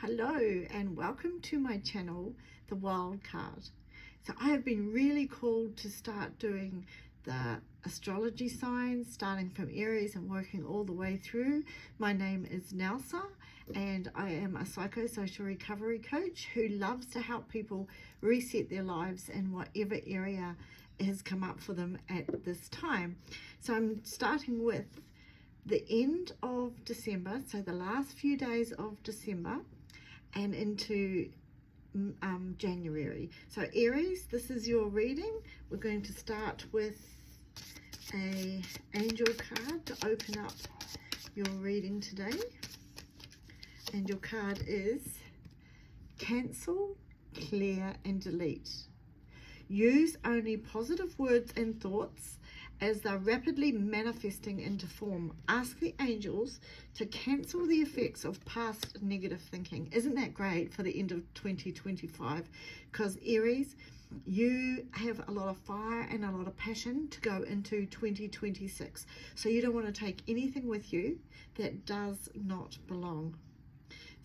Hello and welcome to my channel, The Wild Card. So I have been really called to start doing the astrology signs, starting from Aries and working all the way through. My name is Nelsa and I am a psychosocial recovery coach who loves to help people reset their lives in whatever area has come up for them at this time. So I'm starting with the end of December, so the last few days of December and into January. So Aries, this is your reading. We're going to start with a angel card to open up your reading today, and your card is cancel, clear and delete. Use only positive words and thoughts as they're rapidly manifesting into form. Ask the angels to cancel the effects of past negative thinking. Isn't that great for the end of 2025? Because Aries, you have a lot of fire and a lot of passion to go into 2026. So you don't want to take anything with you that does not belong.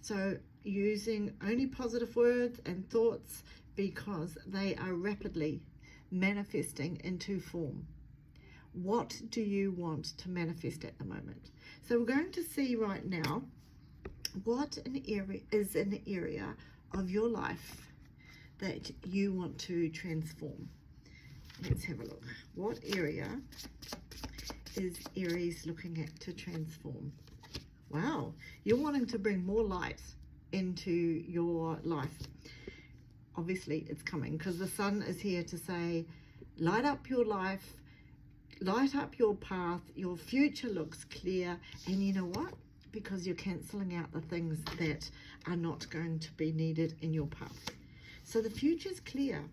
So using only positive words and thoughts because they are rapidly manifesting into form. What do you want to manifest at the moment? So we're going to see right now what an area is an area of your life that you want to transform. Let's have a look. What area is Aries looking at to transform? Wow, you're wanting to bring more light into your life. Obviously it's coming because the sun is here to say, light up your life, light up your path, your future looks clear. And you know what? Because you're cancelling out the things that are not going to be needed in your path. So the future's clear.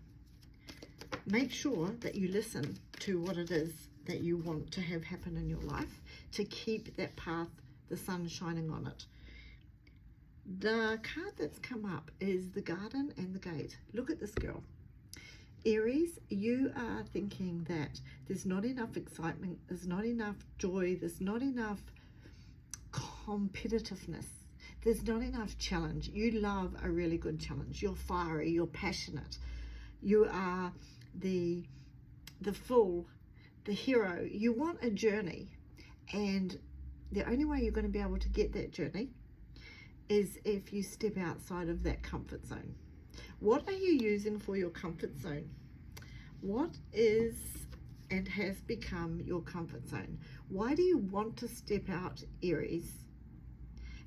Make sure that you listen to what it is that you want to have happen in your life to keep that path, the sun shining on it. The card that's come up is the garden and the gate. Look at this girl. Aries, you are thinking that there's not enough excitement, there's not enough joy, there's not enough competitiveness, there's not enough challenge. You love a really good challenge. You're fiery, you're passionate, you are the fool, the hero. You want a journey, and the only way you're going to be able to get that journey is if you step outside of that comfort zone. What are you using for your comfort zone? What is and has become your comfort zone? Why do you want to step out, Aries?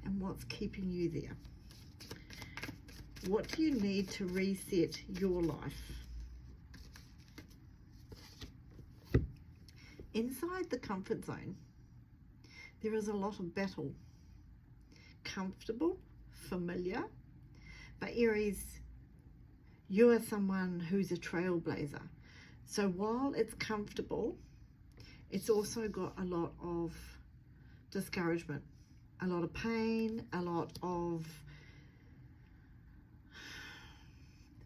And what's keeping you there? What do you need to reset your life? Inside the comfort zone, there is a lot of battle. Comfortable, familiar, but Aries, you are someone who's a trailblazer. So while it's comfortable, it's also got a lot of discouragement, a lot of pain, a lot of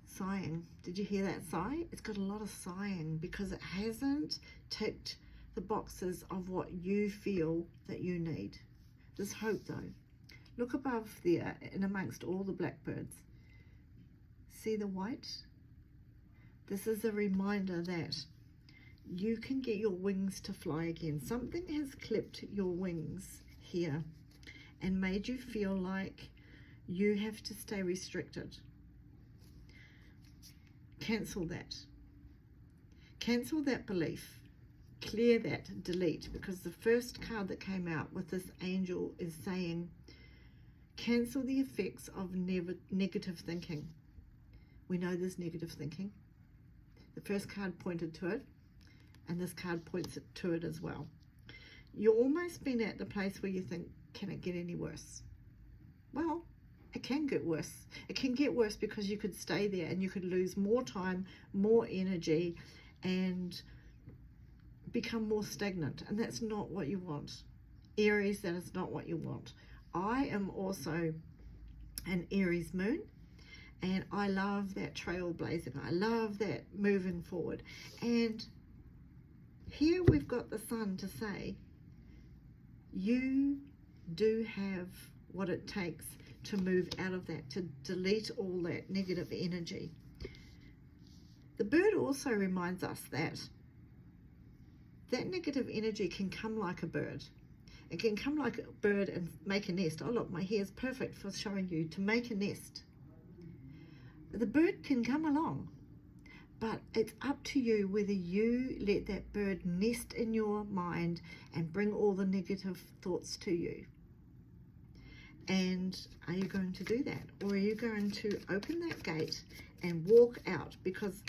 sighing. Did you hear that sigh? It's got a lot of sighing because it hasn't ticked the boxes of what you feel that you need. There's hope though. Look above there and amongst all the blackbirds. See the white? This is a reminder that you can get your wings to fly again. Something has clipped your wings here and made you feel like you have to stay restricted. Cancel that. Cancel that belief. Clear that, delete, because the first card that came out with this angel is saying, cancel the effects of negative thinking. We know there's negative thinking. The first card pointed to it, and this card points to it as well. You've almost been at the place where you think, can it get any worse? Well, it can get worse. It can get worse because you could stay there and you could lose more time, more energy, and become more stagnant. And that's not what you want. Aries, that is not what you want. I am also an Aries moon, and I love that trailblazing. I love that moving forward. And here we've got the sun to say, you do have what it takes to move out of that, to delete all that negative energy. The bird also reminds us that that negative energy can come like a bird. It can come like a bird and make a nest. Oh look, my hair's perfect for showing you, to make a nest. The bird can come along, but it's up to you whether you let that bird nest in your mind and bring all the negative thoughts to you. And are you going to do that? Or are you going to open that gate and walk out? Because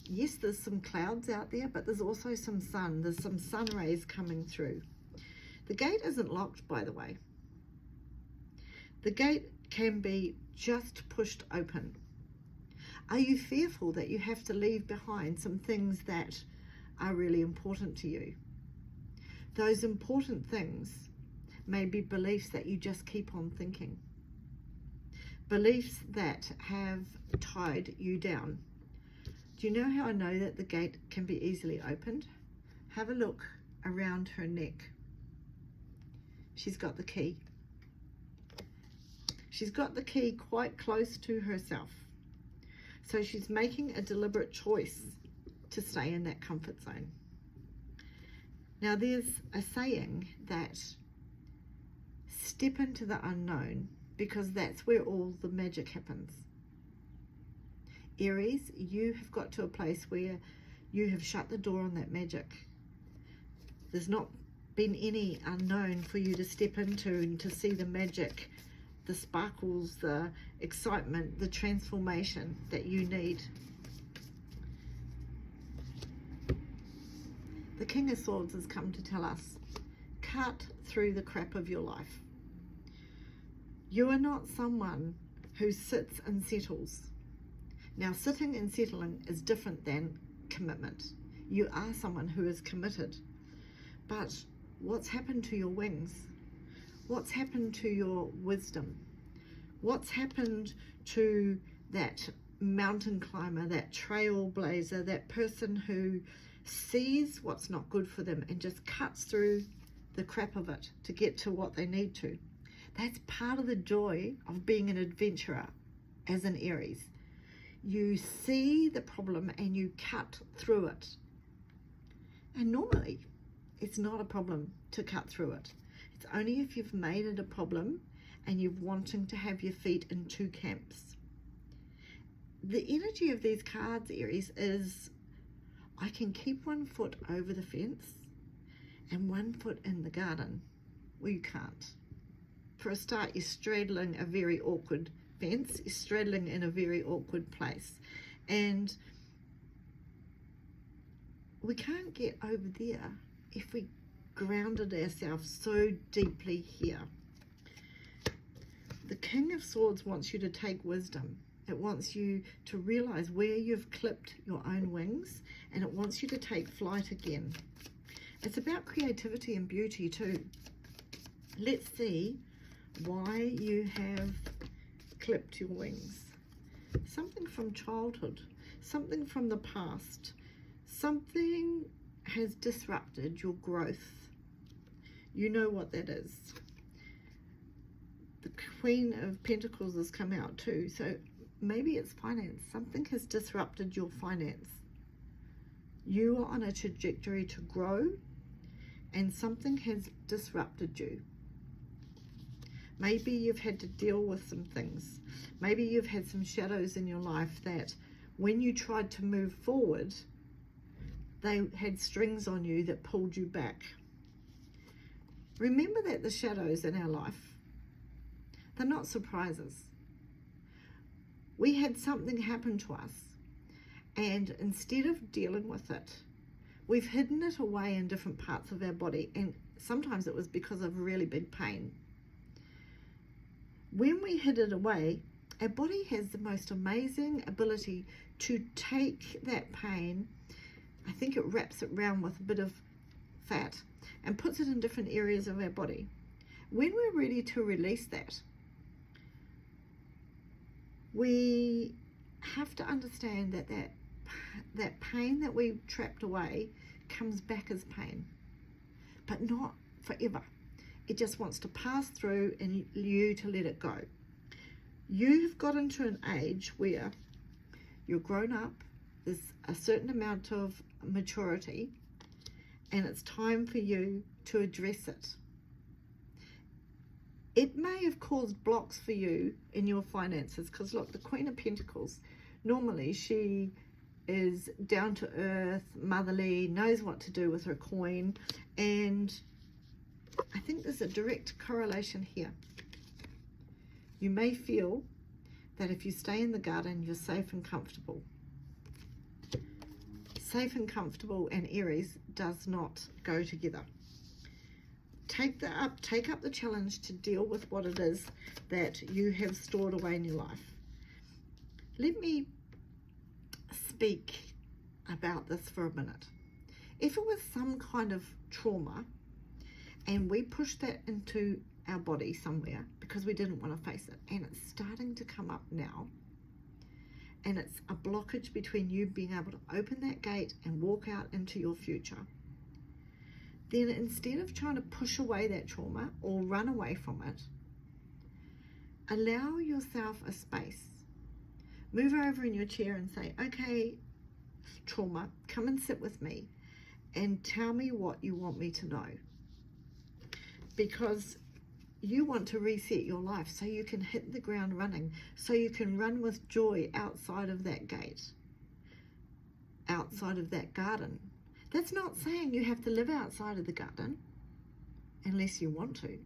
yes, there's some clouds out there, but there's also some sun. There's some sun rays coming through. The gate isn't locked, by the way. The gate can be just pushed open. Are you fearful that you have to leave behind some things that are really important to you? Those important things may be beliefs that you just keep on thinking. Beliefs that have tied you down. Do you know how I know that the gate can be easily opened? Have a look around her neck. She's got the key. She's got the key quite close to herself. So she's making a deliberate choice to stay in that comfort zone. Now there's a saying that step into the unknown, because that's where all the magic happens. Aries, you have got to a place where you have shut the door on that magic. There's not been any unknown for you to step into and to see the magic, the sparkles, the excitement, the transformation that you need. The King of Swords has come to tell us, cut through the crap of your life. You are not someone who sits and settles. Now, sitting and settling is different than commitment. You are someone who is committed. But what's happened to your wings? What's happened to your wisdom? What's happened to that mountain climber, that trailblazer, that person who sees what's not good for them and just cuts through the crap of it to get to what they need to? That's part of the joy of being an adventurer as an Aries. You see the problem and you cut through it. And normally, it's not a problem to cut through it. It's only if you've made it a problem and you're wanting to have your feet in two camps. The energy of these cards, Aries, is I can keep 1 foot over the fence and 1 foot in the garden. Well, you can't. For a start, you're straddling a very awkward fence. You're straddling in a very awkward place. And we can't get over there if we grounded ourselves so deeply here. The King of Swords wants you to take wisdom. It wants you to realize where you've clipped your own wings, and it wants you to take flight again. It's about creativity and beauty too. Let's see why you have clipped your wings. Something from childhood, something from the past, something has disrupted your growth. You know what that is. The Queen of Pentacles has come out too, so maybe it's finance. Something has disrupted your finance. You are on a trajectory to grow and something has disrupted you. Maybe you've had to deal with some things. Maybe you've had some shadows in your life that when you tried to move forward, they had strings on you that pulled you back. Remember that the shadows in our life, they're not surprises. We had something happen to us, and instead of dealing with it, we've hidden it away in different parts of our body, and sometimes it was because of really big pain. When we hid it away, our body has the most amazing ability to take that pain. I think it wraps it around with a bit of fat and puts it in different areas of our body. When we're ready to release that, we have to understand that that pain that we trapped away comes back as pain, but not forever. It just wants to pass through and you to let it go. You have got into an age where you're grown up, there's a certain amount of maturity, and it's time for you to address it. It may have caused blocks for you in your finances, because look, the Queen of Pentacles, normally she is down to earth, motherly, knows what to do with her coin, and I think there's a direct correlation here. You may feel that if you stay in the garden, you're safe and comfortable. Safe and comfortable and Aries does not go together. Take up the challenge to deal with what it is that you have stored away in your life. Let me speak about this for a minute. If it was some kind of trauma and we pushed that into our body somewhere because we didn't want to face it, and it's starting to come up now, and it's a blockage between you being able to open that gate and walk out into your future, then instead of trying to push away that trauma or run away from it, allow yourself a space. Move over in your chair and say, okay, trauma, come and sit with me and tell me what you want me to know. Because you want to reset your life so you can hit the ground running, so you can run with joy outside of that gate, outside of that garden. That's not saying you have to live outside of the garden unless you want to,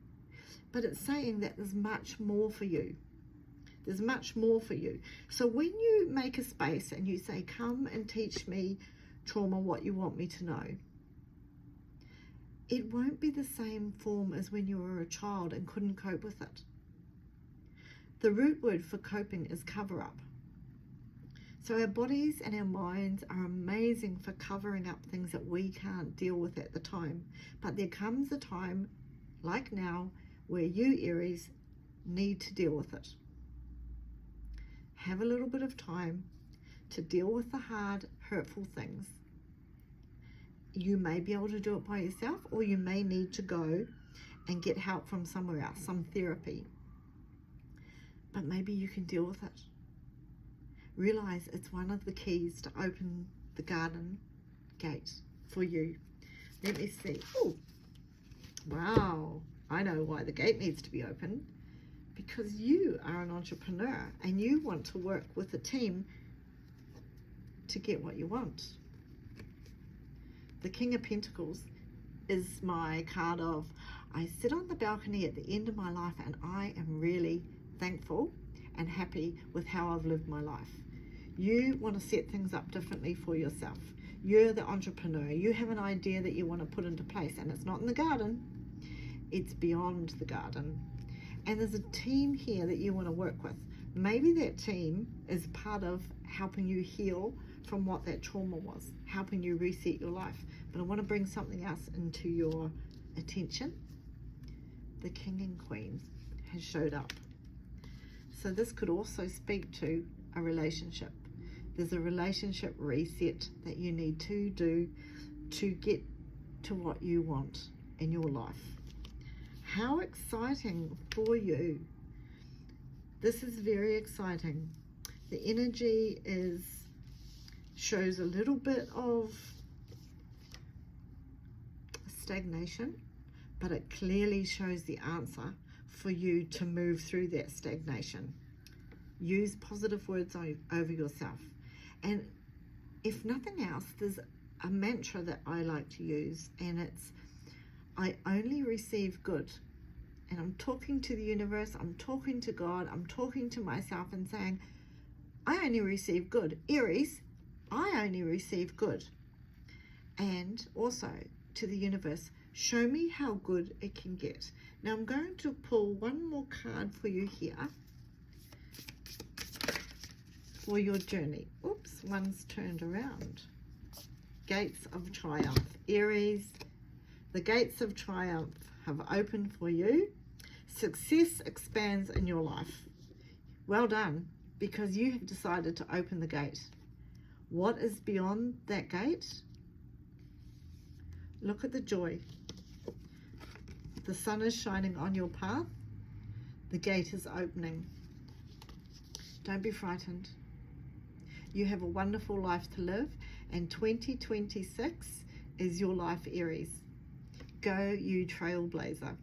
but it's saying that there's much more for you. There's much more for you. So when you make a space and you say, come and teach me, trauma, what you want me to know, it won't be the same form as when you were a child and couldn't cope with it. The root word for coping is cover up. So our bodies and our minds are amazing for covering up things that we can't deal with at the time. But there comes a time, like now, where you, Aries, need to deal with it. Have a little bit of time to deal with the hard, hurtful things. You may be able to do it by yourself, or you may need to go and get help from somewhere else, some therapy. But maybe you can deal with it. Realize it's one of the keys to open the garden gate for you. Let me see. Oh, wow. I know why the gate needs to be open. Because you are an entrepreneur and you want to work with a team to get what you want. The King of Pentacles is my card of, I sit on the balcony at the end of my life and I am really thankful and happy with how I've lived my life. You want to set things up differently for yourself. You're the entrepreneur. You have an idea that you want to put into place, and it's not in the garden. It's beyond the garden. And there's a team here that you want to work with. Maybe that team is part of helping you heal from what that trauma was, helping you reset your life. But I want to bring something else into your attention. The King and Queen has showed up. So this could also speak to a relationship. There's a relationship reset that you need to do to get to what you want in your life. How exciting for you. This is very exciting. The energy shows a little bit of stagnation, but it clearly shows the answer for you to move through that stagnation. Use positive words over yourself. And if nothing else, there's a mantra that I like to use, and it's, I only receive good. And I'm talking to the universe, I'm talking to God, I'm talking to myself and saying, I only receive good. Aries, I only receive good. And also to the universe, show me how good it can get. Now I'm going to pull one more card for you here for your journey. Oops, one's turned around. Gates of Triumph. Aries, the gates of triumph have opened for you. Success expands in your life. Well done, because you have decided to open the gate. What is beyond that gate? Look at the joy. The sun is shining on your path. The gate is opening. Don't be frightened. You have a wonderful life to live, and 2026 is your life, Aries. Go, you trailblazer.